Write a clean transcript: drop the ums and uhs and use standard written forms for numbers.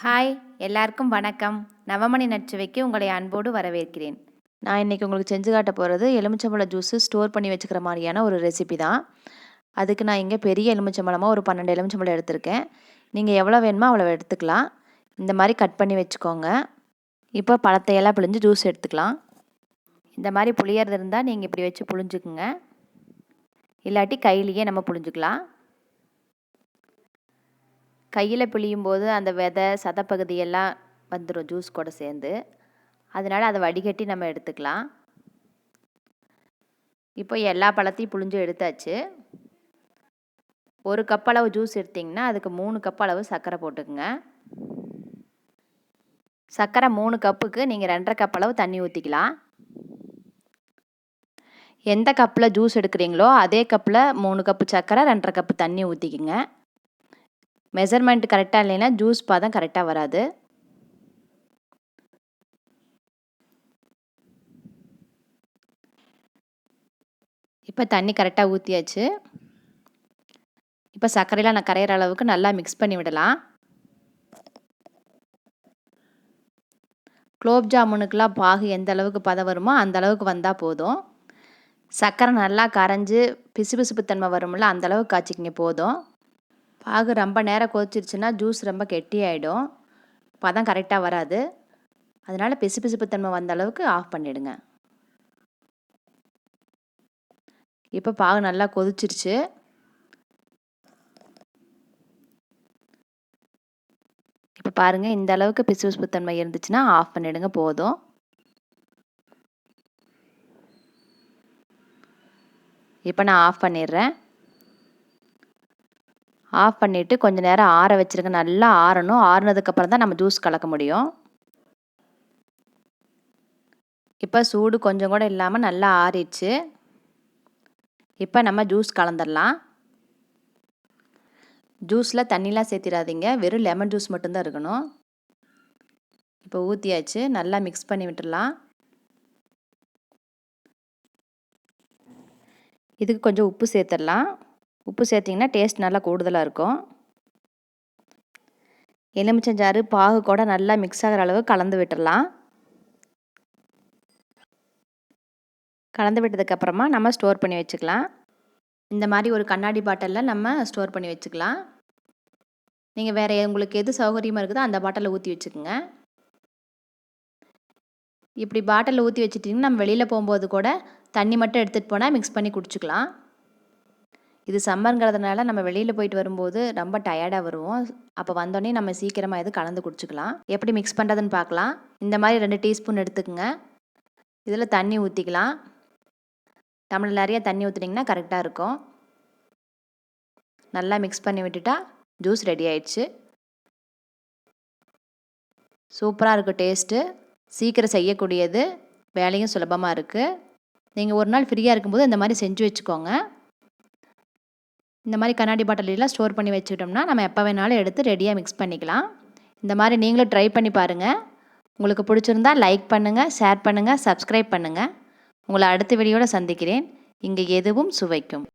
Hi, எல்லாருக்கும் வணக்கம். நவமணி நச்சுவைக்கு உங்களை அன்போடு வரவேற்கிறேன். நான் இன்றைக்கி உங்களுக்கு செஞ்சு காட்ட போகிறது எலுமிச்சம்பழ ஜூஸு ஸ்டோர் பண்ணி வச்சுக்கிற மாதிரியான ஒரு ரெசிபி தான். அதுக்கு நான் இங்கே பெரிய எலுமிச்சம்பழமாக ஒரு 12 எலுமிச்சம்பழம் எடுத்திருக்கேன். நீங்கள் எவ்வளோ வேணுமோ அவ்வளோ எடுத்துக்கலாம். இந்த மாதிரி கட் பண்ணி வச்சுக்கோங்க. இப்போ பழத்தையெல்லாம் பிழிஞ்சு ஜூஸ் எடுத்துக்கலாம். இந்த மாதிரி புளியறது இருந்தால் நீங்கள் இப்படி வச்சு புழிஞ்சுக்குங்க. இல்லாட்டி கையிலேயே நம்ம புழிஞ்சுக்கலாம். கையில் பிழியும் போது அந்த விதை சதப்பகுதியெல்லாம் வந்துடும் ஜூஸ் கூட சேர்ந்து. அதனால் அதை வடிகட்டி நம்ம எடுத்துக்கலாம். இப்போ எல்லா பழத்தையும் புழிஞ்சு எடுத்தாச்சு. 1 கப் அளவு ஜூஸ் எடுத்திங்கன்னா அதுக்கு 3 கப் அளவு சர்க்கரை போட்டுக்குங்க. சர்க்கரை 3 கப்புக்கு நீங்கள் 2.5 கப் அளவு தண்ணி ஊற்றிக்கலாம். எந்த கப்பில் ஜூஸ் எடுக்கிறீங்களோ அதே கப்பில் 3 கப்பு சர்க்கரை 2.5 கப்பு தண்ணி ஊற்றிக்குங்க. மெஷர்மெண்ட் கரெக்டாக இல்லைன்னா ஜூஸ் பாதம் கரெக்டாக வராது. இப்போ தண்ணி கரெக்டாக ஊற்றியாச்சு. இப்போ சர்க்கரையில் நான் கரையிற அளவுக்கு நல்லா மிக்ஸ் பண்ணி விடலாம். குலோப் ஜாமுனுக்கெலாம் பாகு எந்த அளவுக்கு பதம் வருமோ அந்த அளவுக்கு வந்தால் போதும். சர்க்கரை நல்லா கரைஞ்சி பிசுபிசுப்புத்தன்மை வரும்ல அந்த அளவுக்கு காய்ச்சிக்கிங்க போதும். பாகு ரொம்ப நேரம் கொதிச்சிருச்சுன்னா ஜூஸ் ரொம்ப கெட்டியாயிடும், பதம் கரெக்டாக வராது. அதனால் பிசுபிசுப்புத்தன்மை வந்த அளவுக்கு ஆஃப் பண்ணிவிடுங்க. இப்போ பாகு நல்லா கொதிச்சிருச்சு. இப்போ பாருங்கள், இந்த அளவுக்கு பிசுபிசுப்புத்தன்மை இருந்துச்சுன்னா ஆஃப் பண்ணிவிடுங்க போதும். இப்போ நான் ஆஃப் பண்ணிடுறேன். ஆஃப் பண்ணிவிட்டு கொஞ்சம் நேரம் ஆற வச்சுருங்க. நல்லா ஆறணும். ஆறுனதுக்கப்புறம் தான் நம்ம ஜூஸ் கலக்க முடியும். இப்போ சூடு கொஞ்சம் கூட இல்லாமல் நல்லா ஆறிடுச்சு. இப்போ நம்ம ஜூஸ் கலந்துடலாம். ஜூஸில் தண்ணிலாம் சேர்த்திடாதீங்க, வெறும் லெமன் ஜூஸ் மட்டும்தான் இருக்கணும். இப்போ ஊற்றியாச்சு. நல்லா மிக்ஸ் பண்ணி விட்டுடலாம். இதுக்கு கொஞ்சம் உப்பு சேர்த்துடலாம். உப்பு சேர்த்திங்கன்னா டேஸ்ட் நல்லா கூடுதலாக இருக்கும். எலுமிச்சஞ்சாறு பாகு கூட நல்லா மிக்ஸ் ஆகிற அளவு கலந்து விட்டுடலாம். கலந்து விட்டதுக்கப்புறமா நம்ம ஸ்டோர் பண்ணி வச்சுக்கலாம். இந்த மாதிரி ஒரு கண்ணாடி பாட்டிலில் நம்ம ஸ்டோர் பண்ணி வச்சுக்கலாம். நீங்கள் வேறு உங்களுக்கு எது சௌகரியமாக இருக்குதோ அந்த பாட்டிலில் ஊற்றி வச்சுக்கோங்க. இப்படி பாட்டிலில் ஊற்றி வச்சுட்டிங்கன்னா நம்ம வெளியில் போகும்போது கூட தண்ணி மட்டும் எடுத்துகிட்டு போனால் மிக்ஸ் பண்ணி குடிச்சிக்கலாம். இது சம்மருங்கிறதுனால நம்ம வெளியில் போயிட்டு வரும்போது ரொம்ப டயர்டாக வருவோம். அப்போ வந்தோடனே நம்ம சீக்கிரமாக எது கலந்து குடிச்சிக்கலாம். எப்படி மிக்ஸ் பண்ணுறதுன்னு பார்க்கலாம். இந்த மாதிரி 2 டீஸ்பூன் எடுத்துக்கோங்க. இதில் தண்ணி ஊற்றிக்கலாம். டம்ளர் நிறைய தண்ணி ஊற்றிட்டிங்கன்னா கரெக்டாக இருக்கும். நல்லா மிக்ஸ் பண்ணி விட்டுட்டா ஜூஸ் ரெடி ஆயிடுச்சு. சூப்பராக இருக்குது டேஸ்ட்டு. சீக்கிரம் செய்யக்கூடியது, வேலையும் சுலபமாக இருக்குது. நீங்கள் ஒரு நாள் ஃப்ரீயாக இருக்கும்போது இந்த மாதிரி செஞ்சு வச்சுக்கோங்க. இந்த மாதிரி கண்ணாடி பாட்டிலெலாம் ஸ்டோர் பண்ணி வச்சுக்கிட்டோம்னா நம்ம எப்போ வேணாலும் எடுத்து ரெடியாக மிக்ஸ் பண்ணிக்கலாம். இந்த மாதிரி நீங்களும் ட்ரை பண்ணி பாருங்கள். உங்களுக்கு பிடிச்சிருந்தா லைக் பண்ணுங்கள், ஷேர் பண்ணுங்கள், சப்ஸ்கிரைப் பண்ணுங்கள். உங்களை அடுத்த வீடியோவில் சந்திக்கிறேன். இங்கே எதுவும் சுவைக்கும்.